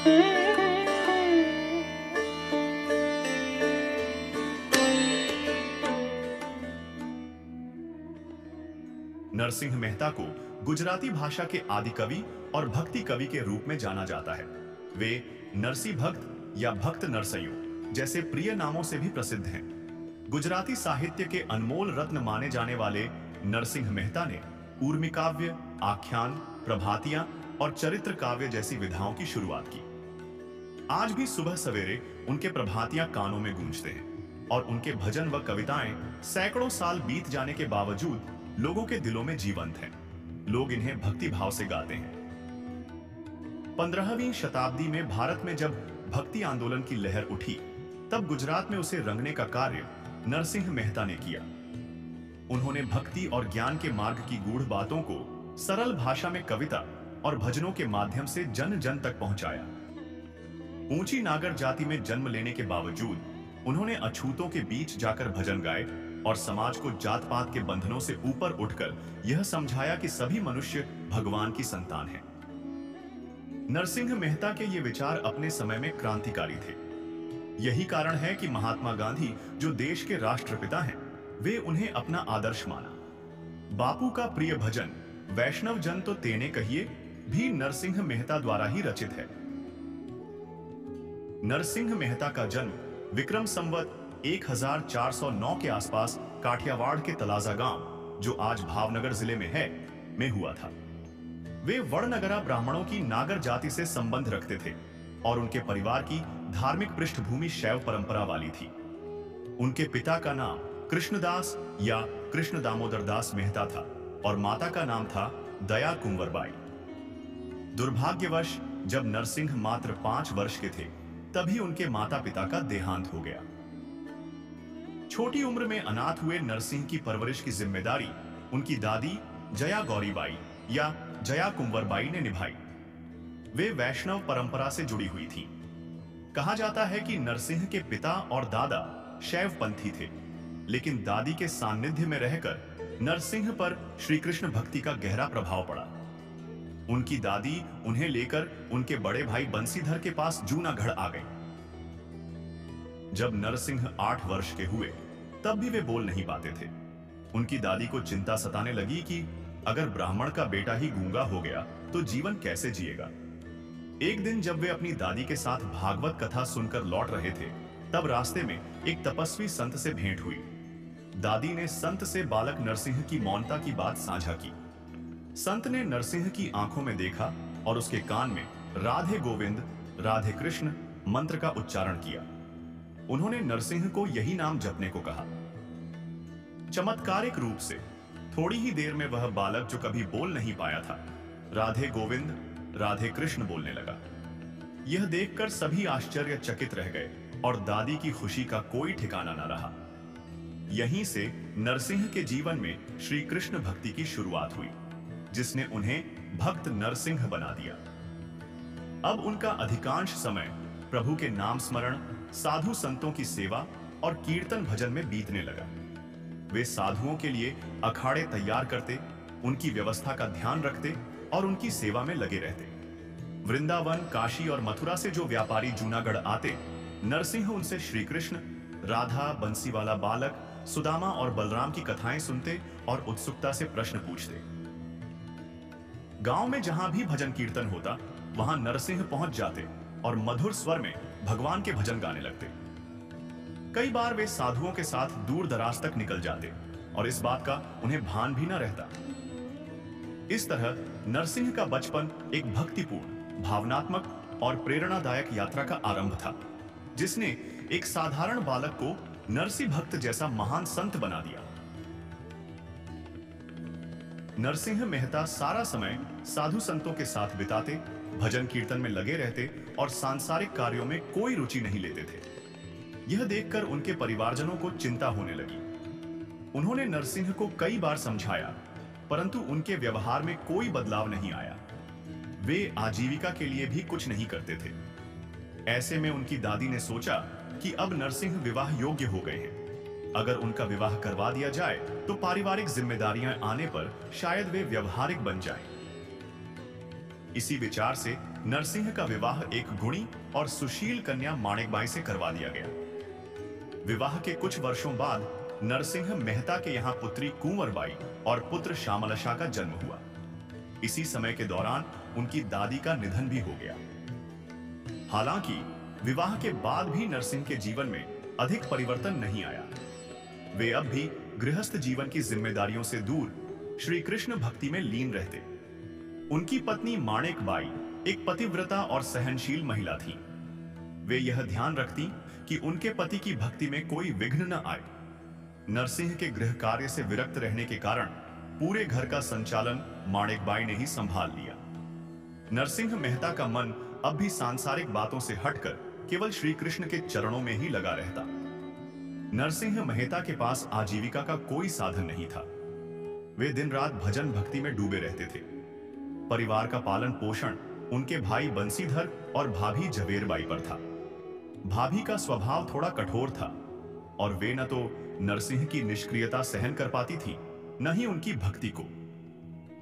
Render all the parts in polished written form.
नरसिंह मेहता को गुजराती भाषा के आदि कवि और भक्ति कवि के रूप में जाना जाता है। वे नरसी भक्त या भक्त नरसइयों जैसे प्रिय नामों से भी प्रसिद्ध हैं। गुजराती साहित्य के अनमोल रत्न माने जाने वाले नरसिंह मेहता ने ऊर्मी काव्य, आख्यान, प्रभातियां और चरित्र काव्य जैसी विधाओं की शुरुआत की। आज भी सुबह सवेरे उनके प्रभातियां कानों में गूंजते हैं और उनके भजन व कविताएं सैकड़ों साल बीत जाने के बावजूद लोगों के दिलों में जीवंत हैं। लोग इन्हें भक्ति भाव से गाते हैं। 15वीं शताब्दी में भारत में जब भक्ति आंदोलन की लहर उठी, तब गुजरात में उसे रंगने का कार्य नरसिंह मेहता ने किया। उन्होंने भक्ति और ज्ञान के मार्ग की गूढ़ बातों को सरल भाषा में कविता और भजनों के माध्यम से जन जन तक पहुंचाया। ऊंची नागर जाति में जन्म लेने के बावजूद उन्होंने अछूतों के बीच जाकर भजन गाए और समाज को जात पात के बंधनों से ऊपर उठकर यह समझाया कि सभी मनुष्य भगवान की संतान हैं। नरसिंह मेहता के ये विचार अपने समय में क्रांतिकारी थे। यही कारण है कि महात्मा गांधी, जो देश के राष्ट्रपिता हैं, वे उन्हें अपना आदर्श माना। बापू का प्रिय भजन वैष्णव जन तो तेने कहिए भी नरसिंह मेहता द्वारा ही रचित है। नरसिंह मेहता का जन्म विक्रम संवत 1409 के आसपास काठियावाड़ के तलाजा गांव, जो आज भावनगर जिले में है, में हुआ था। वे वड़नगरा ब्राह्मणों की नागर जाति से संबंध रखते थे और उनके परिवार की धार्मिक पृष्ठभूमि शैव परंपरा वाली थी। उनके पिता का नाम कृष्णदास या कृष्ण दामोदर दास मेहता था और माता का नाम था दया कुंवरबाई। दुर्भाग्यवश जब नरसिंह मात्र 5 वर्ष के थे, तभी उनके माता पिता का देहांत हो गया। छोटी उम्र में अनाथ हुए नरसिंह की परवरिश की जिम्मेदारी उनकी दादी जया गौरीबाई या जया कुंवरबाई ने निभाई। वे वैष्णव परंपरा से जुड़ी हुई थीं। कहा जाता है कि नरसिंह के पिता और दादा शैवपंथी थे, लेकिन दादी के सान्निध्य में रहकर नरसिंह पर श्री कृष्ण भक्ति का गहरा प्रभाव पड़ा। उनकी दादी उन्हें लेकर उनके बड़े भाई बंसीधर के पास जूनागढ़ आ गई। जब नरसिंह 8 वर्ष के हुए, तब भी वे बोल नहीं पाते थे। उनकी दादी को चिंता सताने लगी कि अगर ब्राह्मण का बेटा ही गूंगा हो गया तो जीवन कैसे जिएगा। एक दिन जब वे अपनी दादी के साथ भागवत कथा सुनकर लौट रहे थे, तब रास्ते में एक तपस्वी संत से भेंट हुई। दादी ने संत से बालक नरसिंह की मौनता की बात साझा की। संत ने नरसिंह की आंखों में देखा और उसके कान में राधे गोविंद, राधे कृष्ण मंत्र का उच्चारण किया। उन्होंने नरसिंह को यही नाम जपने को कहा। चमत्कारिक रूप से थोड़ी ही देर में वह बालक, जो कभी बोल नहीं पाया था, राधे गोविंद, राधे कृष्ण बोलने लगा। यह देखकर सभी आश्चर्यचकित रह गए और दादी की खुशी का कोई ठिकाना न रहा। यहीं से नरसिंह के जीवन में श्री कृष्ण भक्ति की शुरुआत हुई, जिसने उन्हें भक्त नरसिंह बना दिया। अब उनका अधिकांश समय प्रभु के नाम स्मरण, साधु संतों की सेवा और कीर्तन भजन में बीतने लगा। वे साधुओं के लिए अखाड़े तैयार करते, उनकी व्यवस्था का ध्यान रखते और उनकी सेवा में लगे रहते। वृंदावन, काशी और मथुरा से जो व्यापारी जूनागढ़ आते, नरसिंह उनसे श्री कृष्ण, राधा, बंसीवाला बालक, सुदामा और बलराम की कथाएं सुनते और उत्सुकता से प्रश्न पूछते। गांव में जहां भी भजन कीर्तन होता, वहां नरसिंह पहुंच जाते और मधुर स्वर में भगवान के भजन गाने लगते। कई बार वे साधुओं के साथ दूर दराज तक निकल जाते और इस बात का उन्हें भान भी न रहता। इस तरह नरसिंह का बचपन एक भक्तिपूर्ण, भावनात्मक और प्रेरणादायक यात्रा का आरंभ था, जिसने एक साधारण बालक को नरसिंह भक्त जैसा महान संत बना दिया। नरसिंह मेहता सारा समय साधु संतों के साथ बिताते, भजन कीर्तन में लगे रहते और सांसारिक कार्यों में कोई रुचि नहीं लेते थे। यह देखकर उनके परिवारजनों को चिंता होने लगी। उन्होंने नरसिंह को कई बार समझाया, परंतु उनके व्यवहार में कोई बदलाव नहीं आया। वे आजीविका के लिए भी कुछ नहीं करते थे। ऐसे में उनकी दादी ने सोचा कि अब नरसिंह विवाह योग्य हो गए हैं। अगर उनका विवाह करवा दिया जाए तो पारिवारिक जिम्मेदारियां आने पर शायद वे व्यवहारिक बन जाएं। इसी विचार से नरसिंह का विवाह एक गुणी और सुशील कन्या माणिकबाई से करवा दिया गया। विवाह के कुछ वर्षों बाद नरसिंह मेहता के यहाँ पुत्री कुंवरबाई और पुत्र श्यामलशा का जन्म हुआ। इसी समय के दौरान उनकी दादी का निधन भी हो गया। हालांकि विवाह के बाद भी नरसिंह के जीवन में अधिक परिवर्तन नहीं आया। वे अब भी गृहस्थ जीवन की जिम्मेदारियों से दूर श्री कृष्ण भक्ति में लीन रहते। उनकी पत्नी माणिकबाई एक पतिव्रता और सहनशील महिला थी। वे यह ध्यान रखती कि उनके पति की भक्ति में कोई विघ्न न आए। नरसिंह के गृह कार्य से विरक्त रहने के कारण पूरे घर का संचालन माणिकबाई ने ही संभाल लिया। नरसिंह मेहता का मन अब भी सांसारिक बातों से हटकर केवल श्री कृष्ण के चरणों में ही लगा रहता। नरसिंह मेहता के पास आजीविका का कोई साधन नहीं था। वे दिन रात भजन भक्ति में डूबे रहते थे। परिवार का पालन पोषण उनके भाई बंसीधर और भाभी झवेरबाई पर था। भाभी का स्वभाव थोड़ा कठोर था और वे न तो नरसिंह की निष्क्रियता सहन कर पाती थी, न ही उनकी भक्ति को।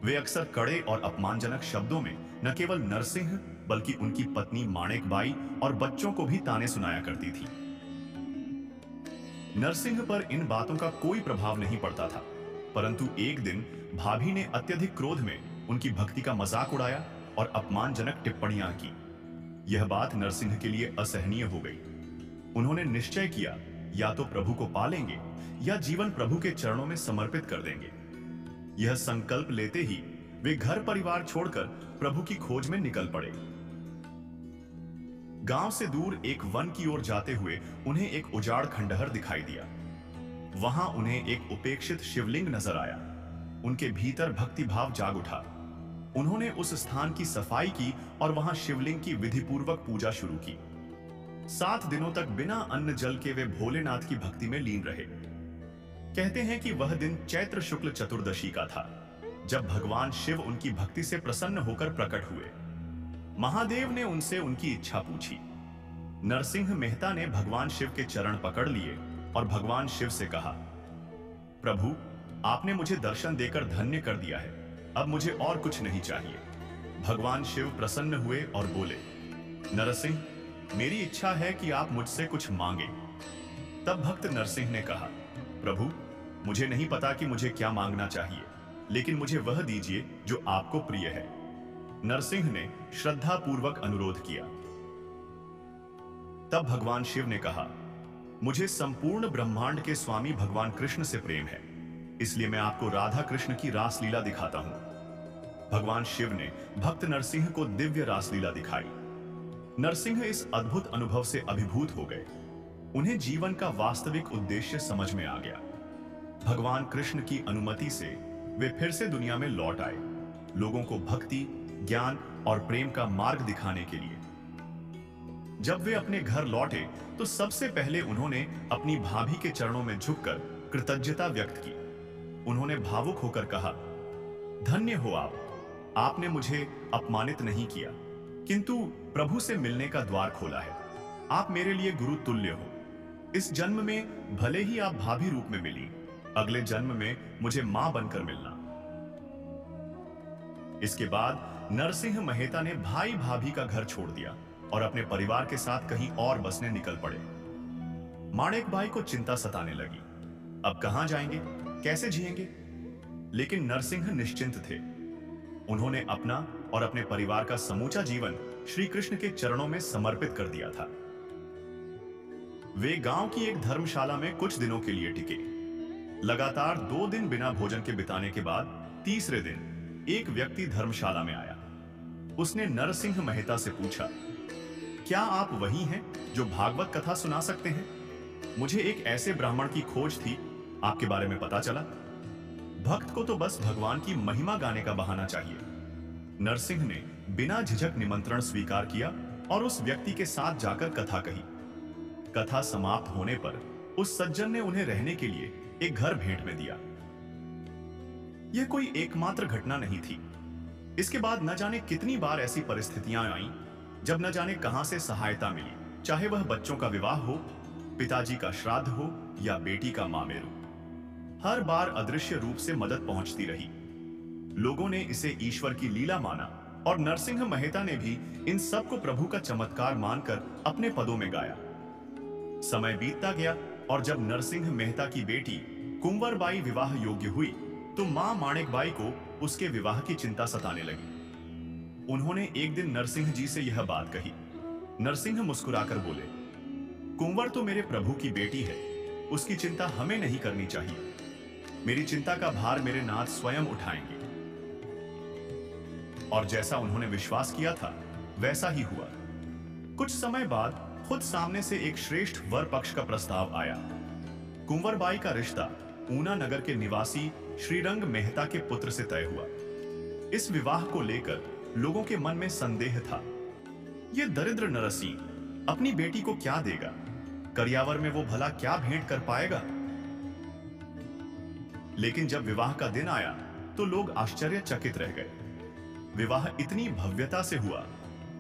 वे अक्सर कड़े और अपमानजनक शब्दों में न केवल नरसिंह बल्कि उनकी पत्नी माणिकबाई और बच्चों को भी ताने सुनाया करती थी। नरसिंह पर इन बातों का कोई प्रभाव नहीं पड़ता था, परंतु एक दिन भाभी ने अत्यधिक क्रोध में उनकी भक्ति का मजाक उड़ाया और अपमानजनक टिप्पणियां की। यह बात नरसिंह के लिए असहनीय हो गई। उन्होंने निश्चय किया, या तो प्रभु को पालेंगे या जीवन प्रभु के चरणों में समर्पित कर देंगे। यह संकल्प लेते ही वे घर परिवार छोड़कर प्रभु की खोज में निकल पड़े। गांव से दूर एक वन की ओर जाते हुए उन्हें एक उजाड़ खंडहर दिखाई दिया। वहां उन्हें एक उपेक्षित शिवलिंग नजर आया। उनके भीतर भक्ति भाव जाग उठा। उन्होंने उस स्थान की सफाई की और वहां शिवलिंग की विधिपूर्वक पूजा शुरू की। 7 दिनों तक बिना अन्न जल के वे भोलेनाथ की भक्ति में लीन रहे। कहते हैं कि वह दिन चैत्र शुक्ल चतुर्दशी का था, जब भगवान शिव उनकी भक्ति से प्रसन्न होकर प्रकट हुए। महादेव ने उनसे उनकी इच्छा पूछी। नरसिंह मेहता ने भगवान शिव के चरण पकड़ लिए और भगवान शिव से कहा, प्रभु, आपने मुझे दर्शन देकर धन्य कर दिया है, अब मुझे और कुछ नहीं चाहिए। भगवान शिव प्रसन्न हुए और बोले, नरसिंह, मेरी इच्छा है कि आप मुझसे कुछ मांगे। तब भक्त नरसिंह ने कहा, प्रभु, मुझे नहीं पता कि मुझे क्या मांगना चाहिए, लेकिन मुझे वह दीजिए जो आपको प्रिय है। नरसिंह ने श्रद्धा पूर्वक अनुरोध किया। तब भगवान शिव ने कहा, मुझे संपूर्ण ब्रह्मांड के स्वामी भगवान कृष्ण से प्रेम है, इसलिए मैं आपको राधा कृष्ण की रासलीला दिखाता हूं। भगवान शिव ने भक्त नरसिंह को दिव्य रासलीला दिखाई। नरसिंह इस अद्भुत अनुभव से अभिभूत हो गए। उन्हें जीवन का वास्तविक उद्देश्य समझ में आ गया। भगवान कृष्ण की अनुमति से वे फिर से दुनिया में लौट आए, लोगों को भक्ति, ज्ञान और प्रेम का मार्ग दिखाने के लिए। जब वे अपने घर लौटे तो सबसे पहले उन्होंने अपनी भाभी के चरणों में झुककर कृतज्ञता व्यक्त की। उन्होंने भावुक होकर कहा, धन्य हो आप, आपने मुझे अपमानित नहीं किया, किंतु प्रभु से मिलने का द्वार खोला है। आप मेरे लिए गुरु तुल्य हो। इस जन्म में भले ही आप भाभी रूप में मिली, अगले जन्म में मुझे मां बनकर मिलना। इसके बाद नरसिंह मेहता ने भाई भाभी का घर छोड़ दिया और अपने परिवार के साथ कहीं और बसने निकल पड़े। माणिकबाई को चिंता सताने लगी, अब कहां जाएंगे, कैसे जिएंगे? लेकिन नरसिंह निश्चिंत थे। उन्होंने अपना और अपने परिवार का समूचा जीवन श्री कृष्ण के चरणों में समर्पित कर दिया था। वे गांव की एक धर्मशाला में कुछ दिनों के लिए टिके। लगातार 2 दिन बिना भोजन के बिताने के बाद तीसरे दिन एक व्यक्ति धर्मशाला में आया। उसने नरसिंह मेहता से पूछा, क्या आप वही हैं जो भागवत कथा सुना सकते हैं? मुझे एक ऐसे ब्राह्मण की खोज थी, आपके बारे में पता चला। भक्त को तो बस भगवान की महिमा गाने का बहाना चाहिए। नरसिंह ने बिना झिझक निमंत्रण स्वीकार किया और उस व्यक्ति के साथ जाकर कथा कही। कथा समाप्त होने पर उस सज्जन ने उन्हें रहने के लिए एक घर भेंट में दिया। यह कोई एकमात्र घटना नहीं थी। इसके बाद न जाने कितनी बार ऐसी परिस्थितियां आईं जब न जाने कहां से सहायता मिली, चाहे वह बच्चों का विवाह हो, पिताजी का श्राद्ध हो या बेटी का मामेरू। हर बार अदृश्य रूप से मदद पहुंचती रही। लोगों ने इसे ईश्वर की लीला माना और नरसिंह मेहता ने भी इन सब को प्रभु का चमत्कार मानकर अपने पदों में गाया। समय बीतता गया और जब नरसिंह मेहता की बेटी कुंवरबाई विवाह योग्य हुई तो मां माणिकबाई को उसके विवाह की चिंता सताने लगी। उन्होंने एक दिन नरसिंह जी से यह बात कही। नरसिंह मुस्कुराकर बोले, कुंवर तो मेरे प्रभु की बेटी है, उसकी चिंता हमें नहीं करनी चाहिए। मेरी चिंता का भार मेरे नाथ स्वयं उठाएंगे। और जैसा उन्होंने विश्वास किया था वैसा ही हुआ। कुछ समय बाद खुद सामने से एक श्रेष्ठ वर पक्ष का प्रस्ताव आया। कुंवरबाई का रिश्ता ऊना नगर के निवासी श्रीरंग मेहता के पुत्र से तय हुआ। इस विवाह को लेकर लोगों के मन में संदेह था। यह दरिद्र नरसिंह अपनी बेटी को क्या देगा? करियावर में वो भला क्या भेंट कर पाएगा? लेकिन जब विवाह का दिन आया तो लोग आश्चर्यचकित रह गए। विवाह इतनी भव्यता से हुआ,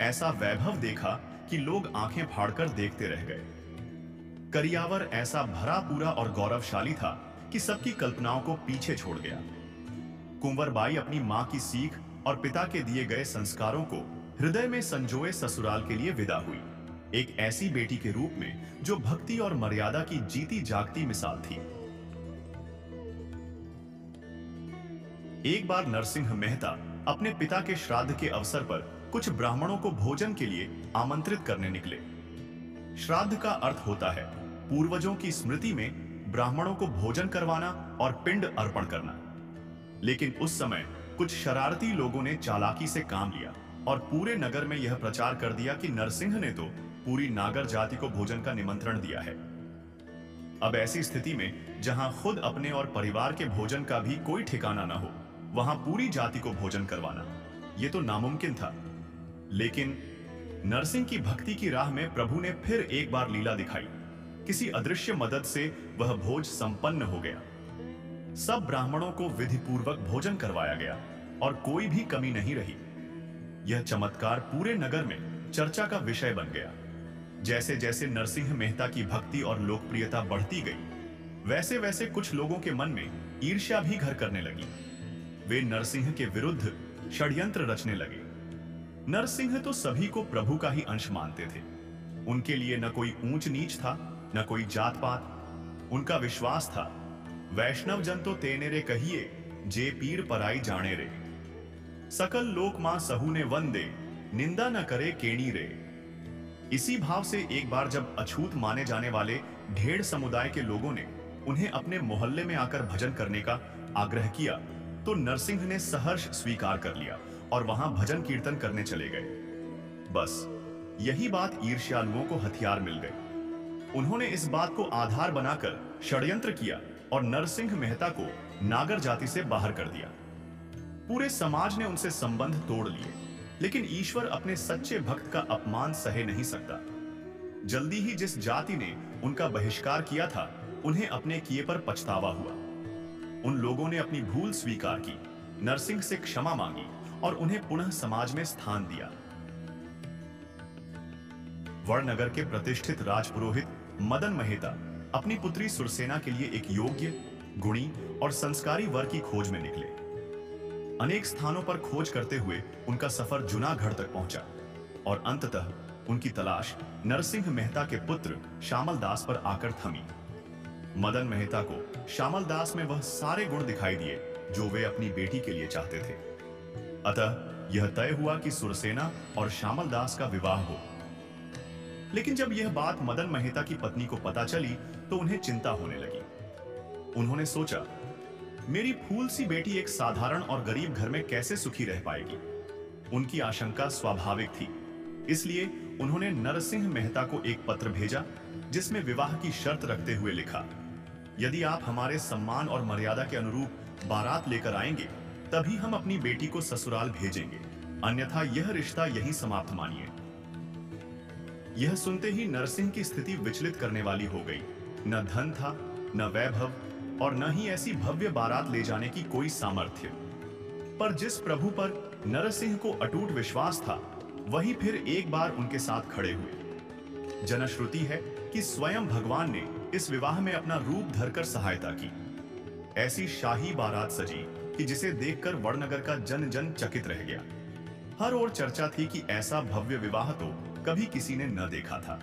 ऐसा वैभव देखा कि लोग आंखें फाड़कर देखते रह गए। करियावर ऐसा भरा पूरा और गौरवशाली था कि सबकी कल्पनाओं को पीछे छोड़ गया। कुंवरबाई अपनी मां की सीख और पिता के दिए गए संस्कारों को हृदय में संजोए ससुराल के लिए विदा हुई, एक ऐसी बेटी के रूप में जो भक्ति और मर्यादा की जीती जागती मिसाल थी। एक बार नरसिंह मेहता अपने पिता के श्राद्ध के अवसर पर कुछ ब्राह्मणों को भोजन के लिए आमंत्रित करने निकले। श्राद्ध का अर्थ होता है पूर्वजों की स्मृति में ब्राह्मणों को भोजन करवाना और पिंड अर्पण करना। लेकिन उस समय कुछ शरारती लोगों ने चालाकी से काम लिया और पूरे नगर में यह प्रचार कर दिया कि नरसिंह ने तो पूरी नागर जाति को भोजन का निमंत्रण दिया है। अब ऐसी स्थिति में जहां खुद अपने और परिवार के भोजन का भी कोई ठिकाना न हो, वहां पूरी जाति को भोजन करवाना, यह तो नामुमकिन था। लेकिन नरसिंह की भक्ति की राह में प्रभु ने फिर एक बार लीला दिखाई। किसी अदृश्य मदद से वह भोज संपन्न हो गया। सब ब्राह्मणों को विधि पूर्वक भोजन करवाया गया और कोई भी कमी नहीं रही। यह चमत्कार पूरे नगर में चर्चा का विषय बन गया। जैसे जैसे नरसिंह मेहता की भक्ति और लोकप्रियता बढ़ती गई, वैसे वैसे कुछ लोगों के मन में ईर्ष्या भी घर करने लगी। वे नरसिंह के विरुद्ध षड्यंत्र रचने लगे। नरसिंह तो सभी को प्रभु का ही अंश मानते थे। उनके लिए न कोई ऊंच नीच था, न कोई जात पात। उनका विश्वास था, वैष्णव जन तो तेने रे कहिए, जे पीर पराई जाने रे। सकल लोक मां सहु ने वंदे, निंदा न करे केणी रे। इसी भाव से एक बार जब अछूत माने जाने वाले ढेड़ समुदाय के लोगों ने उन्हें अपने मोहल्ले में आकर भजन करने का आग्रह किया तो नरसिंह ने सहर्ष स्वीकार कर लिया और वहां भजन कीर्तन करने चले गए। बस यही बात ईर्ष्यालुओं को हथियार मिल गई। उन्होंने इस बात को आधार बनाकर षड्यंत्र किया और नरसिंह मेहता को नागर जाति से बाहर कर दिया। पूरे समाज ने उनसे संबंध तोड़ लिए, लेकिन ईश्वर अपने सच्चे भक्त का अपमान सहे नहीं सकता। जल्दी ही जिस जाति ने उनका बहिष्कार किया था, उन्हें अपने किए पर पछतावा हुआ। उन लोगों ने अपनी भूल स्वीकार की, नरसिंह से क्षमा मांगी और उन्हें पुनः समाज में स्थान दिया। वड़नगर के प्रतिष्ठित राजपुरोहित मदन मेहता अपनी पुत्री सुरसेना के लिए एक योग्य, गुणी और संस्कारी वर की खोज में निकले। अनेक स्थानों पर खोज करते हुए उनका सफर जूनागढ़ तक पहुंचा और अंततः उनकी तलाश नरसिंह मेहता के पुत्र श्यामल दास पर आकर थमी। मदन मेहता को श्यामल दास में वह सारे गुण दिखाई दिए जो वे अपनी बेटी के लिए चाहते थे। अतः यह तय हुआ कि सुरसेना और श्यामल दास का विवाह हो। लेकिन जब यह बात मदन मेहता की पत्नी को पता चली तो उन्हें चिंता होने लगी। उन्होंने सोचा, मेरी फूल सी बेटी एक साधारण और गरीब घर में कैसे सुखी रह पाएगी। उनकी आशंका स्वाभाविक थी, इसलिए उन्होंने नरसिंह मेहता को एक पत्र भेजा जिसमें विवाह की शर्त रखते हुए लिखा, यदि आप हमारे सम्मान और मर्यादा के अनुरूप बारात लेकर आएंगे तभी हम अपनी बेटी को ससुराल भेजेंगे, अन्यथा यह रिश्ता यहीं समाप्त मानिए। यह सुनते ही नरसिंह की स्थिति विचलित करने वाली हो गई। न धन था, न वैभव और न ही ऐसी भव्य बारात ले जाने की कोई सामर्थ्य। पर जिस प्रभु पर नरसिंह को अटूट विश्वास था, वही फिर एक बार उनके साथ खड़े हुए। जनश्रुति है कि स्वयं भगवान ने इस विवाह में अपना रूप धरकर सहायता की। ऐसी शाही बारात सजी कि जिसे देखकर वड़नगर का जन जन चकित रह गया। हर ओर चर्चा थी कि ऐसा भव्य विवाह तो कभी किसी ने न देखा था।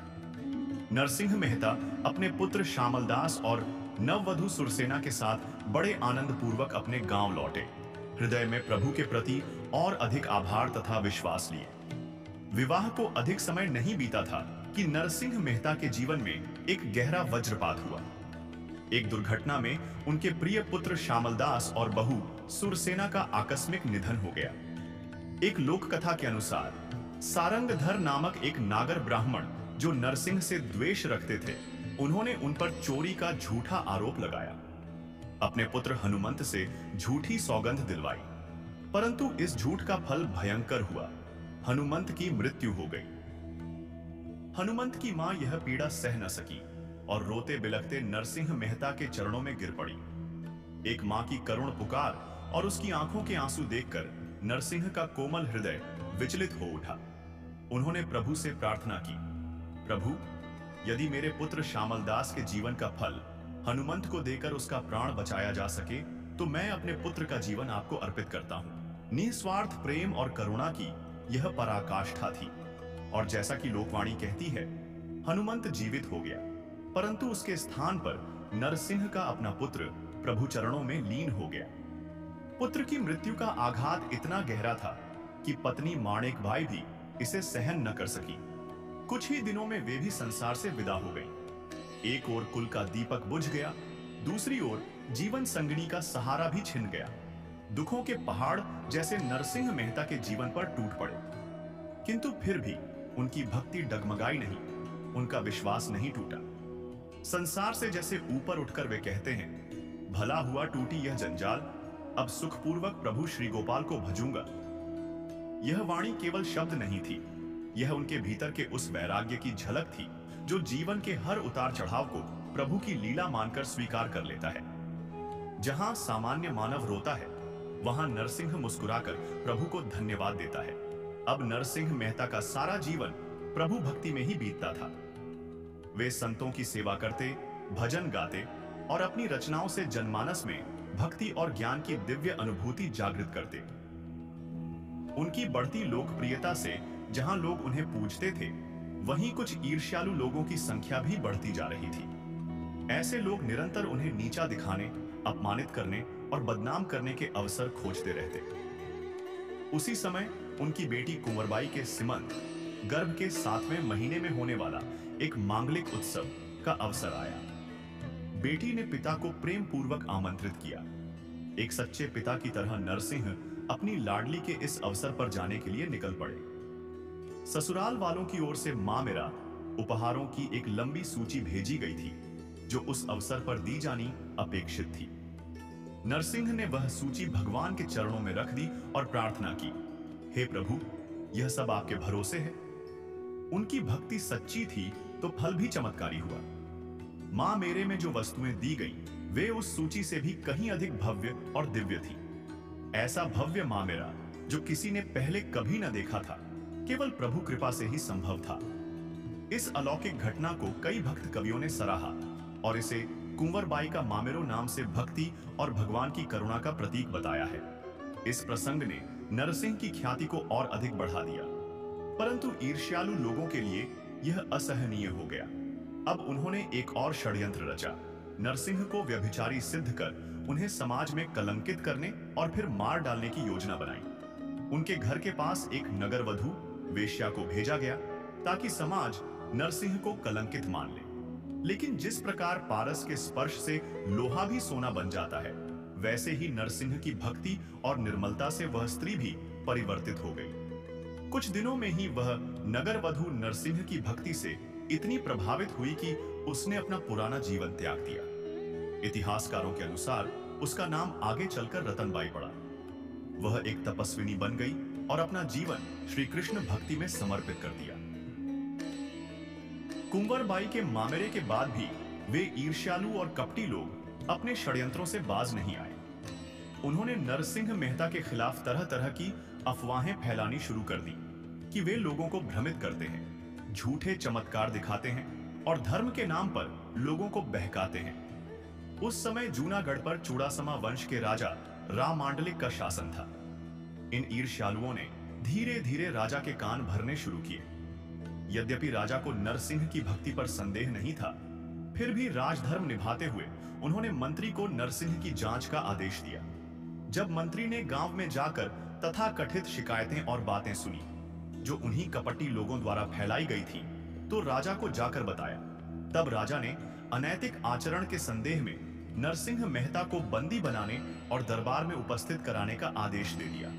नरसिंह मेहता अपने पुत्र श्यामलदास और नववधु सुरसेना के साथ बड़े आनंद पूर्वक अपने गांव लौटे, हृदय में प्रभु के प्रति और अधिक आभार तथा विश्वास लिए। विवाह को अधिक समय नहीं बीता था कि नरसिंह मेहता के जीवन में एक गहरा वज्रपात हुआ। एक दुर्घटना में उनके प्रिय पुत्र श्यामलदास और बहू सुरसेना का आकस्मिक निधन हो गया। एक लोक कथा के अनुसार सारंगधर नामक एक नागर ब्राह्मण जो नरसिंह से द्वेष रखते थे, उन्होंने उन पर चोरी का झूठा आरोप लगाया। अपने पुत्र हनुमंत से झूठी सौगंध दिलवाई, परंतु इस झूठ का फल भयंकर हुआ। हनुमंत की मृत्यु हो गई। हनुमंत की मां यह पीड़ा सह न सकी और रोते बिलखते नरसिंह मेहता के चरणों में गिर पड़ी। एक मां की करुण पुकार और उसकी आंखों के आंसू देखकर नरसिंह का कोमल हृदय विचलित हो उठा। उन्होंने प्रभु से प्रार्थना की, प्रभु, यदि मेरे पुत्र श्यामलदास के जीवन का फल हनुमंत को देकर उसका प्राण बचाया जा सके तो मैं अपने पुत्र का जीवन आपको अर्पित करता हूं। निस्वार्थ प्रेम और करुणा की यह पराकाष्ठा थी। और जैसा कि लोकवाणी कहती है, हनुमंत जीवित हो गया, परंतु उसके स्थान पर नरसिंह का अपना पुत्र प्रभु चरणों में लीन हो गया। पुत्र की मृत्यु का आघात इतना गहरा था कि पत्नी माणेक बाई भी इसे सहन न कर सकी। कुछ ही दिनों में वे भी संसार से विदा हो गईं। एक ओर कुल का दीपक बुझ गया, दूसरी ओर जीवन संगिनी का सहारा भी छिन गया। दुखों के पहाड़ जैसे नरसिंह मेहता के जीवन पर टूट पड़े, किंतु फिर भी उनकी भक्ति डगमगाई नहीं, उनका विश्वास नहीं टूटा। संसार से जैसे ऊपर उठकर वे कहते हैं, भला हुआ टूटी यह जंजाल, अब सुखपूर्वक प्रभु श्री गोपाल को भजूंगा। यह वाणी केवल शब्द नहीं थी, यह उनके भीतर के उस वैराग्य की झलक थी जो जीवन के हर उतार चढ़ाव को प्रभु की लीला मानकर स्वीकार कर लेता है। जहां सामान्य मानव रोता है, वहां नरसिंह मुस्कुराकर प्रभु को धन्यवाद देता है। अब नरसिंह मेहता का सारा जीवन प्रभु भक्ति में ही बीतता था। वे संतों की सेवा करते, भजन गाते और अपनी रचनाओं से जनमानस में भक्ति और ज्ञान की दिव्य अनुभूति जागृत करते। उनकी बढ़ती लोकप्रियता से जहां लोग उन्हें पूजते थे, वहीं कुछ ईर्ष्यालु लोगों की संख्या भी बढ़ती जा रही थी। ऐसे लोग निरंतर उन्हें नीचा दिखाने, अपमानित करने और बदनाम करने के अवसर खोजते रहते। उसी समय उनकी बेटी कुंवरबाई के सिमंत, गर्भ के 7वें महीने में होने वाला एक मांगलिक उत्सव का अवसर आया। बेटी ने पिता को प्रेम पूर्वक आमंत्रित किया। एक सच्चे पिता की तरह नरसिंह अपनी लाडली के इस अवसर पर जाने के लिए निकल पड़े। ससुराल वालों की ओर से मां मेरा उपहारों की एक लंबी सूची भेजी गई थी, जो उस अवसर पर दी जानी अपेक्षित थी। नरसिंह ने वह सूची भगवान के चरणों में रख दी और प्रार्थना की, हे प्रभु, यह सब आपके भरोसे है। उनकी भक्ति सच्ची थी तो फल भी चमत्कारी हुआ। मां मेरे में जो वस्तुएं दी गई, वे उस सूची से भी कहीं अधिक भव्य और दिव्य थी। ऐसा भव्य मां मेरा जो किसी ने पहले कभी न देखा था, केवल प्रभु कृपा से ही संभव था। इस अलौकिक घटना को कई भक्त कवियों ने सराहा और इसे कुंवरबाई का मामेरो नाम से भक्ति और भगवान की करुणा का प्रतीक बताया है। इस प्रसंग ने नरसिंह की ख्याति को और अधिक बढ़ा दिया, परंतु ईर्ष्यालु लोगों के लिए यह असहनीय हो गया। अब उन्होंने एक और षड्यंत्र रचा, नरसिंह को व्यभिचारी सिद्ध कर उन्हें समाज में कलंकित करने और फिर मार डालने की योजना बनाई। उनके घर के पास एक नगर वधू वेश्या को भेजा गया ताकि समाज नरसिंह को कलंकित मान ले। लेकिन जिस प्रकार पारस के स्पर्श से लोहा भी सोना बन जाता है, वैसे ही नरसिंह की भक्ति और निर्मलता से वह स्त्री भी परिवर्तित हो गई। कुछ दिनों में ही वह नगर वधू नरसिंह की भक्ति से इतनी प्रभावित हुई कि उसने अपना पुराना जीवन त्याग दिया। इतिहासकारों के अनुसार उसका नाम आगे चलकर रतनबाई पड़ा। वह एक तपस्विनी बन गई और अपना जीवन श्री कृष्ण भक्ति में समर्पित कर दिया। कुंवरबाई के मामेरे के बाद भी वे ईर्ष्यालु और कपटी लोग अपने षड्यंत्रों से बाज नहीं आए। उन्होंने नरसिंह मेहता के खिलाफ तरह तरह की अफवाहें फैलानी शुरू कर दी कि वे लोगों को भ्रमित करते हैं, झूठे चमत्कार दिखाते हैं और धर्म के नाम पर लोगों को बहकाते हैं। उस समय जूनागढ़ पर चूड़ासमा वंश के राजा राम मांडलिक का शासन था। इन ईर्ष्यालुओं ने धीरे धीरे राजा के कान भरने शुरू किए। यद्यपि राजा को नरसिंह की भक्ति पर संदेह नहीं था, फिर भी राजधर्म निभाते हुए उन्होंने मंत्री को नरसिंह की जांच का आदेश दिया। जब मंत्री ने गांव में जाकर तथाकथित शिकायतें और बातें सुनी जो उन्हीं कपटी लोगों द्वारा फैलाई गई थी, तो राजा को जाकर बताया। तब राजा ने अनैतिक आचरण के संदेह में नरसिंह मेहता को बंदी बनाने और दरबार में उपस्थित कराने का आदेश दे दिया।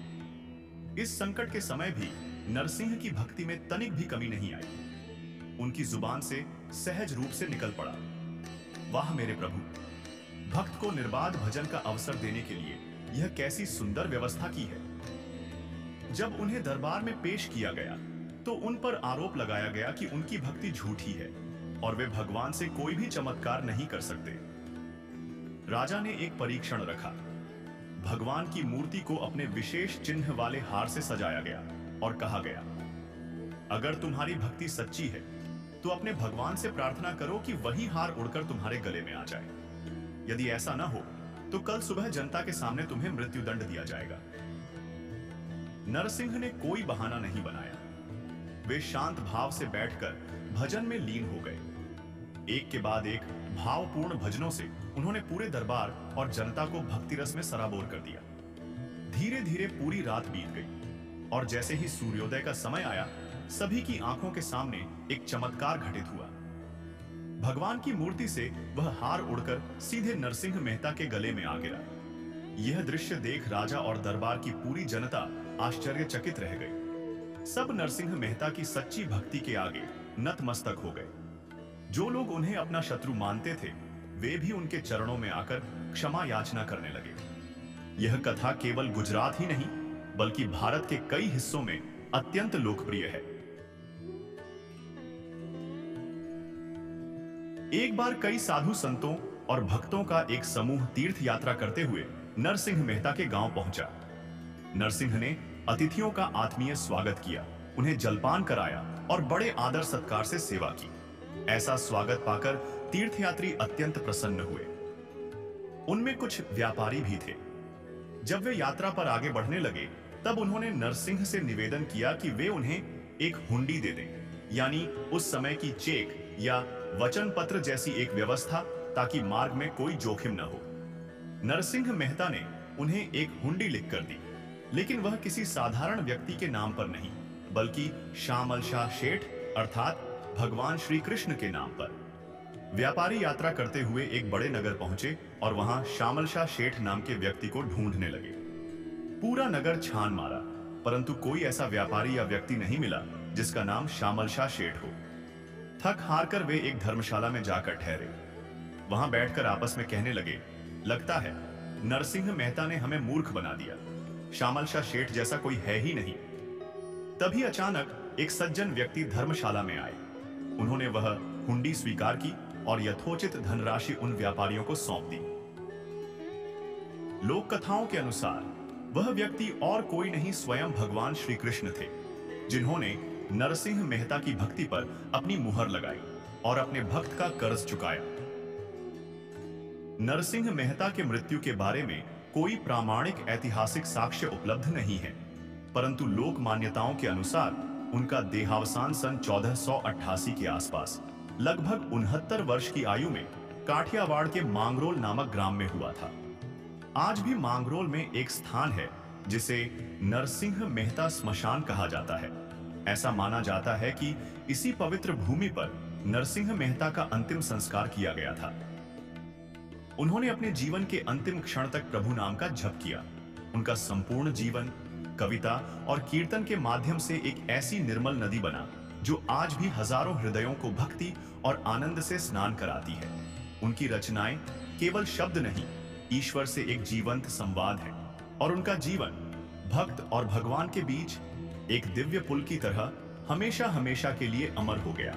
इस संकट के समय भी नरसिंह की भक्ति में तनिक भी कमी नहीं आई। उनकी जुबान से सहज रूप से निकल पड़ा, वाह मेरे प्रभु, भक्त को निर्बाध भजन का अवसर देने के लिए यह कैसी सुंदर व्यवस्था की है। जब उन्हें दरबार में पेश किया गया तो उन पर आरोप लगाया गया कि उनकी भक्ति झूठी है और वे भगवान से कोई भी चमत्कार नहीं कर सकते। राजा ने एक परीक्षण रखा। भगवान की मूर्ति को अपने विशेष चिन्ह वाले हार से सजाया गया और कहा गया, अगर तुम्हारी भक्ति सच्ची है तो अपने भगवान से प्रार्थना करो कि वही हार उड़कर तुम्हारे गले में आ जाए। यदि ऐसा न हो तो कल सुबह जनता के सामने तुम्हें मृत्युदंड दिया जाएगा। नरसिंह ने कोई बहाना नहीं बनाया। वे शांत भाव से बैठकर भजन में लीन हो गए। एक के बाद एक भावपूर्ण भजनों से उन्होंने पूरे दरबार और जनता को भक्ति रस में सराबोर कर दिया। धीरे धीरे पूरी रात बीत गई और जैसे ही सूर्योदय का समय आया, सभी की आंखों के सामने एक चमत्कार घटित हुआ। भगवान की मूर्ति से वह हार उड़कर सीधे नरसिंह मेहता के गले में आ गिरा। यह दृश्य देख राजा और दरबार की पूरी जनता आश्चर्यचकित रह गई। सब नरसिंह मेहता की सच्ची भक्ति के आगे नतमस्तक हो गए। जो लोग उन्हें अपना शत्रु मानते थे, वे भी उनके चरणों में आकर क्षमा याचना करने लगे। यह कथा केवल गुजरात ही नहीं बल्कि भारत के कई हिस्सों में अत्यंत लोकप्रिय है। एक बार कई साधु संतों और भक्तों का एक समूह तीर्थ यात्रा करते हुए नरसिंह मेहता के गांव पहुंचा। नरसिंह ने अतिथियों का आत्मीय स्वागत किया, उन्हें जलपान कराया और बड़े आदर सत्कार से सेवा की। ऐसा स्वागत पाकर तीर्थयात्री अत्यंत प्रसन्न हुए। उनमें कुछ व्यापारी भी थे। जब वे यात्रा पर आगे बढ़ने लगे तब उन्होंने नरसिंह से निवेदन किया कि वे उन्हें एक हुंडी दे दें, यानी उस समय की चेक या वचन पत्र जैसी एक व्यवस्था, ताकि मार्ग में कोई जोखिम न हो। नरसिंह मेहता ने उन्हें एक हुंडी लिखकर दी, लेकिन वह किसी साधारण व्यक्ति के नाम पर नहीं बल्कि श्यामल शाह शेठ अर्थात भगवान श्री कृष्ण के नाम पर। व्यापारी यात्रा करते हुए एक बड़े नगर पहुंचे और वहां श्यामल शाह शेठ नाम के व्यक्ति को ढूंढने लगे। पूरा नगर छान मारा, परंतु कोई ऐसा व्यापारी या व्यक्ति नहीं मिला जिसका नाम श्यामल शाह शेठ हो। थक हार कर वे एक धर्मशाला में जाकर ठहरे। वहां बैठकर आपस में कहने लगे, लगता है नरसिंह मेहता ने हमें मूर्ख बना दिया। श्यामल शाह शेठ जैसा कोई है ही नहीं। तभी अचानक एक सज्जन व्यक्ति धर्मशाला में आए। उन्होंने वह हुंडी स्वीकार की और यथोचित धनराशि उन व्यापारियों को सौंप दी। लोक कथाओं के अनुसार वह व्यक्ति और कोई नहीं स्वयं भगवान श्री कृष्ण थे, जिन्होंने नरसिंह मेहता की भक्ति पर अपनी मुहर लगाई और अपने भक्त का कर्ज चुकाया। नरसिंह मेहता के मृत्यु के बारे में कोई प्रामाणिक ऐतिहासिक साक्ष्य उपलब्ध नहीं है, परंतु लोक मान्यताओं के अनुसार उनका देहावसान सन 1488 के आसपास लगभग 69 वर्ष की आयु में काठियावाड़ के मांगरोल नामक ग्राम में हुआ था। आज भी मांगरोल में एक स्थान है जिसे नरसिंह मेहता स्मशान कहा जाता है। ऐसा माना जाता है कि इसी पवित्र भूमि पर नरसिंह मेहता का अंतिम संस्कार किया गया था। उन्होंने अपने जीवन के अंतिम क्षण तक प्रभु नाम का जप किया। उनका संपूर्ण जीवन कविता और कीर्तन के माध्यम से एक ऐसी निर्मल नदी बना जो आज भी हजारों हृदयों को भक्ति और आनंद से स्नान कराती है। उनकी रचनाएं केवल शब्द नहीं, ईश्वर से एक जीवंत संवाद है और उनका जीवन भक्त और भगवान के बीच एक दिव्य पुल की तरह हमेशा हमेशा के लिए अमर हो गया।